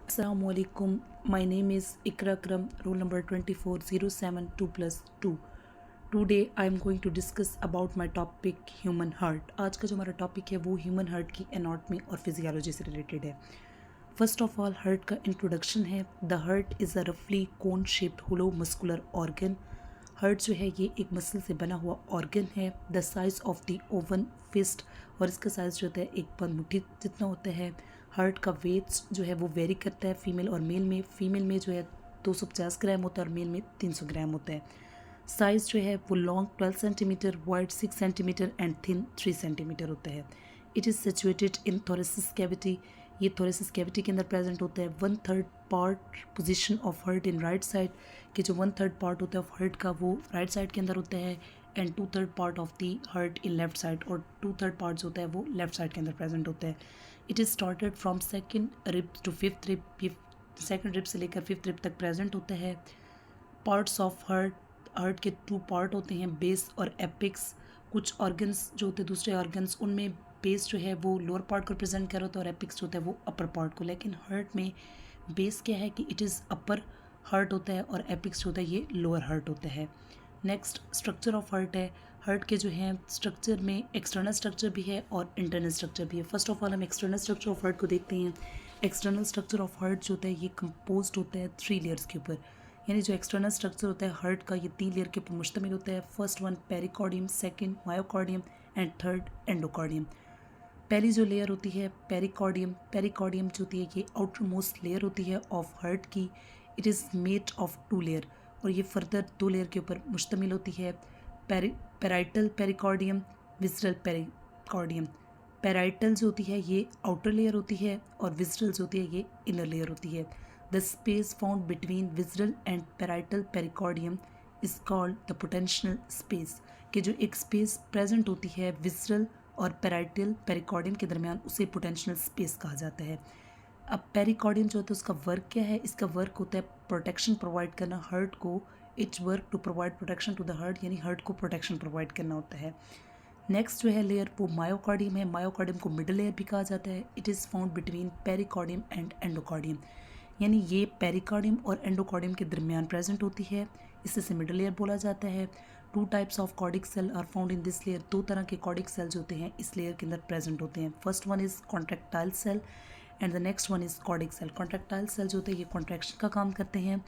Assalamualaikum. My name is Ikra Akram, roll number 24072 Today I am going to discuss about my topic human heart. आज का जो हमारा topic है वो human heart की anatomy और फिजियोलॉजी से रिलेटेड है. फर्स्ट ऑफ ऑल हार्ट का इंट्रोडक्शन है. द हार्ट इज़ अ रफली कोन शेप्ड होलो मस्कुलर ऑर्गन. हार्ट जो है ये एक मसल से बना हुआ ऑर्गन है. The size of the own fist, और इसका साइज़ जो होता है एक बंद मुट्ठी जितना होता है. हार्ट का वेट जो है वो वेरी करता है फीमेल और मेल में. फीमेल में जो है 250 ग्राम होता है और मेल में 300 ग्राम होता है. साइज़ जो है वो long 12 centimetre, wide 6 centimetre and thin 3 centimetre होता है. It is situated in thoracic cavity. ये थोरेसिस कैविटी के अंदर प्रेजेंट होता है. 1/3 part position of heart in right side, कि जो 1/3 पार्ट होता है ऑफ हार्ट का वो राइट साइड के अंदर होता है, and 2/3 part of the heart in left side, और 2/3 पार्ट जो होता है वो लेफ्ट साइड के अंदर प्रेजेंट होता है. It is started from second rib to fifth rib. Second rib से लेकर फिफ्थ रिब तक प्रेजेंट होता है. पार्ट्स ऑफ हार्ट के 2 पार्ट होते हैं, बेस और एपिक्स. कुछ ऑर्गन्स जो होते हैं दूसरे ऑर्गन्स उनमें बेस जो है वो लोअर पार्ट को रिप्रेजेंट कर होता है और एपिक्स जो होता है वो अपर पार्ट को. लेकिन हार्ट में बेस क्या है कि इट इज़ अपर हार्ट होता है और एपिक्स जो होता है ये लोअर हार्ट होता है. नेक्स्ट स्ट्रक्चर ऑफ हार्ट है. हार्ट के जो हैं स्ट्रक्चर में एक्सटर्नल स्ट्रक्चर भी है और इंटरनल स्ट्रक्चर भी है. फर्स्ट ऑफ ऑल हम एक्सटर्नल स्ट्रक्चर ऑफ हार्ट को देखते हैं. एक्सटर्नल स्ट्रक्चर ऑफ हार्ट जो होता है ये कंपोज्ड होता है 3 लेयर्स के ऊपर. यानी जो एक्सटर्नल स्ट्रक्चर होता है हार्ट का ये 3 लेयर के ऊपर मुश्तमिल होता है. First one pericardium, second myocardium and third endocardium. पहली जो लेयर होती है पेरिकॉर्डियम. पेरिकॉर्डियम जो होती है ये आउटर मोस्ट लेयर होती है ऑफ हार्ट की. It is made of 2 layer, और ये फर्दर 2 लेयर के ऊपर मुश्तमिल होती है. Parietal pericardium, visceral pericardium. Parietal जो होती है ये आउटर लेयर होती है और विसरल जो होती है ये इनर लेयर होती है. The space found between visceral and parietal pericardium is called the potential space. कि जो एक स्पेस प्रेजेंट होती है विसरल और पेराइटल पेरिकॉर्डियम के दरमियान उसे पोटेंशियल स्पेस कहा जाता है. अब पेरिकॉर्डियम जो होता है उसका वर्क क्या है? इसका वर्क होता है प्रोटेक्शन प्रोवाइड करना हार्ट को. It's work to provide protection to the heart, यानी हार्ट को प्रोटेक्शन प्रोवाइड करना होता है. नेक्स्ट जो है लेयर वो मायोकार्डियम है. मायोकार्डियम को मिडल लेयर भी कहा जाता है. It is found between pericardium and endocardium, यानी ये पेरिकॉर्डियम और एंडोकार्डियम के दरमियान प्रेजेंट होती है, इससे मिडल लेयर बोला जाता है. 2 types of cardiac cell are found in this layer. 2 तरह के कॉर्डिक सेल्स होते हैं इस लेयर के अंदर प्रेजेंट होते हैं. First one is contractile cell and the next one is cardiac cell. Contractile cell जो होते हैं ये कॉन्ट्रैक्शन का काम करते हैं,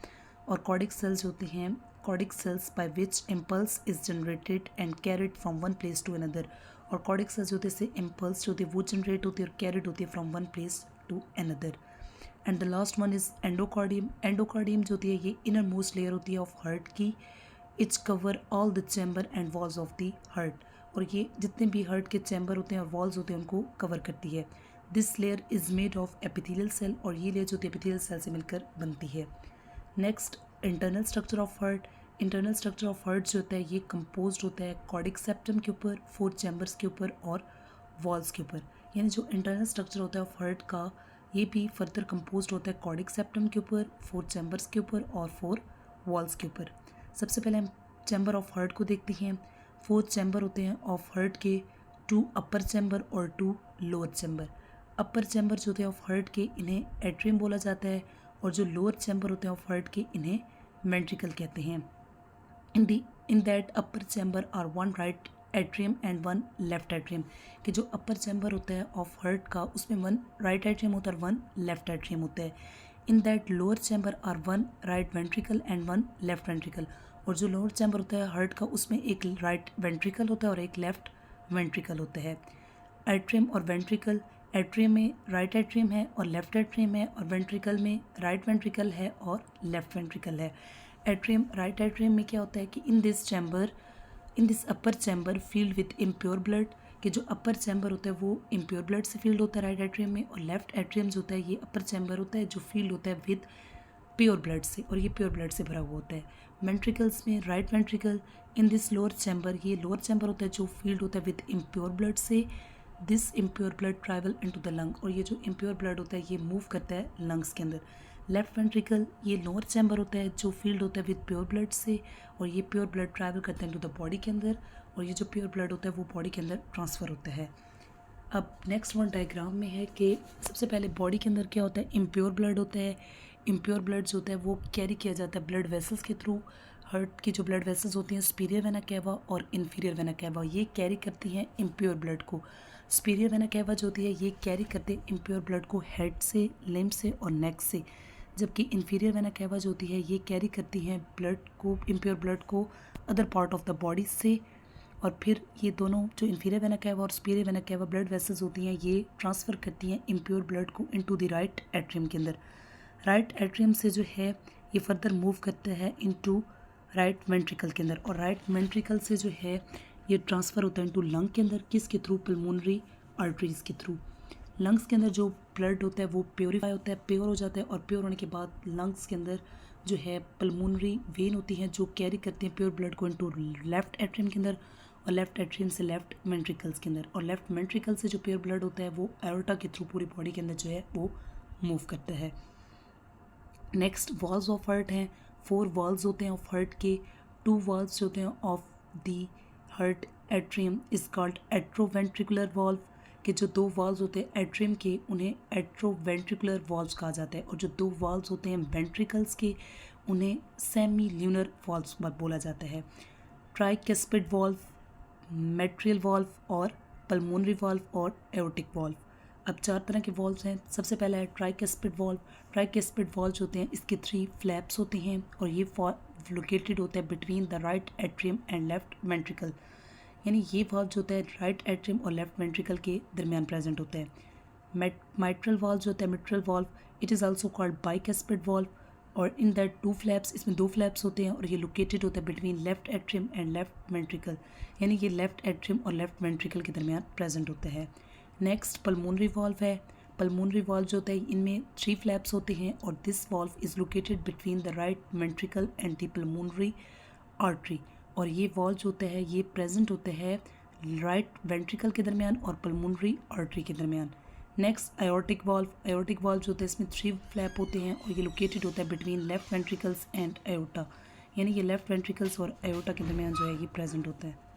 और कॉर्डिक सेल्स होते हैं cardiac cells by which impulse is generated and carried from one place to another. और कॉर्डिक सेल्स जो होते हैं से इम्पल्स जो होती है वो जनरेट होती है और कैरिड होती है from one place to another. And the last one is endocardium. Endocardium जो होती है ये इनर मोस्ट लेयर होती है ऑफ हार्ट की. It's cover all the chamber and walls of the heart, और ये जितने भी हार्ट के चैम्बर होते हैं और वॉल्स होते हैं उनको कवर करती है. This layer is made of epithelial cell, और ये लेयर जो होती है एपिथेलियल सेल से मिलकर बनती है. Next internal structure of heart. Internal structure of heart जो होता है ये कंपोज्ड होता है कॉर्डिक सेप्टम के ऊपर, 4 चैम्बर्स के ऊपर और वॉल्स के ऊपर. यानी जो इंटरनल स्ट्रक्चर होता है ऑफ हार्ट का ये भी फर्दर कंपोज्ड होता है कॉर्डिक सेप्टम के ऊपर, 4 चैम्बर्स के ऊपर और 4 वॉल्स के ऊपर. सबसे पहले हम चैम्बर ऑफ हार्ट को देखते हैं. 4 चैम्बर होते हैं ऑफ हार्ट के, 2 अपर चैम्बर और 2 लोअर चैम्बर. अपर चैम्बर जो होते हैं ऑफ हार्ट के इन्हें एट्रियम बोला जाता है, और जो लोअर चैम्बर होते हैं ऑफ हार्ट के इन्हें वेंट्रिकल कहते हैं. In that upper chamber are 1 right atrium and 1 left atrium. कि जो अपर चैम्बर होता है ऑफ हार्ट का उसमें 1 राइट एट्रियम होता है और 1 लेफ्ट एट्रियम होता है. In that lower chamber are 1 right ventricle and 1 left ventricle. और जो लोअर चैम्बर होता है हार्ट का उसमें एक राइट वेंट्रिकल होता है और एक लेफ्ट वेंट्रिकल होता है. एट्रियम और वेंट्रिकल. एट्रियम में राइट एट्रियम है और लेफ्ट एट्रियम है, और वेंट्रिकल में राइट वेंट्रिकल है और लेफ्ट वेंट्रिकल है. एट्रियम राइट एट्रियम में क्या होता है कि in this upper chamber field with impure blood. कि जो अपर चैम्बर होता है वो इम्प्योर ब्लड से फील्ड होता है राइट एट्रियम में, और लेफ्ट एट्रियम जो होता है ये अपर चैम्बर होता है जो फील्ड होता है विद प्योर ब्लड से, और ये प्योर ब्लड से भरा हुआ होता है. वेंट्रिकल्स में right ventricle. In this lower chamber, ये लोअर चैम्बर होता है जो फील्ड होता है विद इम्प्योर ब्लड से. This impure blood travel into the lung, और ये जो इम्प्योर ब्लड होता है ये मूव करता है लंग्स के अंदर. लेफ्ट वेंट्रिकल, ये लोअर चैम्बर होता है जो फील्ड होता है विद प्योर ब्लड से, और ये प्योर ब्लड ट्रैवल करता है इनटू द बॉडी के अंदर, और ये जो प्योर ब्लड होता है वो बॉडी के अंदर ट्रांसफ़र होता है. अब नेक्स्ट वन डायग्राम में है कि सबसे पहले बॉडी के अंदर क्या होता है, इम्प्योर ब्लड होता है। इम्प्योर ब्लड जो होता है वो कैरी किया जाता है ब्लड वेसल्स के थ्रू। हार्ट की जो ब्लड वेसल्स होती हैं सुपीरियर वेना कैवा और इन्फीरियर वेना कैवा, ये कैरी करती हैं इम्प्योर ब्लड को। सुपीरियर वेना कैवा जो होती है ये कैरी करते हैं इम्प्योर ब्लड को हेड से, लिम्ब से और नेक से, जबकि इन्फीरियर वेना कैवा जो होती है ये कैरी करती हैं ब्लड को, इम्प्योर ब्लड को other part of the body से। और फिर ये दोनों जो इन्फीरियर वेना कैवा और superior vena cava blood vessels होती हैं ये ट्रांसफ़र करती हैं इम्प्योर ब्लड को इनटू द राइट एट्रियम के अंदर। राइट एट्रियम से जो है ये फर्दर मूव करता है इनटू राइट वेंट्रिकल के अंदर, और राइट वेंट्रिकल से जो है ये ट्रांसफ़र होता है इनटू लंग के अंदर। किसके थ्रू? पल्मोनरी आर्टरीज़ के थ्रू। लंग्स के अंदर जो ब्लड होता है वो प्योरीफाई होता है, प्योर हो जाता है, और प्योर होने के बाद लंग्स के अंदर जो है पल्मोनरी वेन होती हैं जो कैरी करते हैं प्योर ब्लड को इनटू लेफ्ट एट्रियम के अंदर, और लेफ्ट एट्रियम से लेफ्ट वेंट्रिकल्स के अंदर, और लेफ्ट वेंट्रिकल से जो प्योर ब्लड होता है वो एओर्टा के थ्रू पूरी बॉडी के अंदर जो है वो मूव करता है। नेक्स्ट वॉल्स ऑफ हार्ट हैं। 4 वॉल्स होते हैं ऑफ हार्ट के। 2 वॉल्स होते हैं of the heart atrium is called atrioventricular valve, के जो 2 वॉल्स होते हैं एट्रियम के उन्हें एट्रोवेंट्रिकुलर वॉल्व्स कहा जाता है, और जो 2 वॉल्स होते हैं वेंट्रिकल्स के उन्हें सेमी ल्यूनर वॉल्व्स बोला जाता है। ट्राइकैस्पिड वॉल्व, मेट्रियल वॉल्व और पल्मोनरी वॉल्व और एओर्टिक वॉल्व। अब 4 तरह के वॉल्व्स हैं। सबसे पहला है ट्राइकैस्पिड वॉल्व। ट्राइकैस्पिड वॉल्व्स होते हैं, इसके 3 फ्लैप्स होते हैं और ये लोकेटेड होता है between the right atrium and left ventricle, यानी ये वॉल्व जो होता है राइट एट्रियम और लेफ्ट वेंट्रिकल के दरमियान प्रेजेंट होता है। माइट्रल वॉल्व जो होता है mitral valve, it is also called bicuspid valve, और इन दैट 2 फ्लैप्स, इसमें 2 फ्लैप्स होते हैं और ये लोकेटेड होता है between left atrium and left ventricle, यानी ये लेफ्ट एट्रियम और लेफ्ट वेंट्रिकल के दरमियान प्रेजेंट होता है। नेक्स्ट पल्मोनरी वॉल्व है। पल्मोनरी वॉल्व जो होता है इनमें 3 फ्लैप्स होते हैं और this valve is located between the right ventricle and the pulmonary artery, और ये वॉल्व जो होता है ये प्रेजेंट होता है राइट वेंट्रिकल के दरमियान और पल्मोनरी आर्टरी के दरमियान। Next aortic valve. Aortic valve जो होता है इसमें 3 फ्लैप होते हैं और ये लोकेटेड होता है between left ventricles and aorta, यानी ये लेफ्ट वेंट्रिकल्स और एओर्टा के दरमियान जो है ये प्रेजेंट होता है।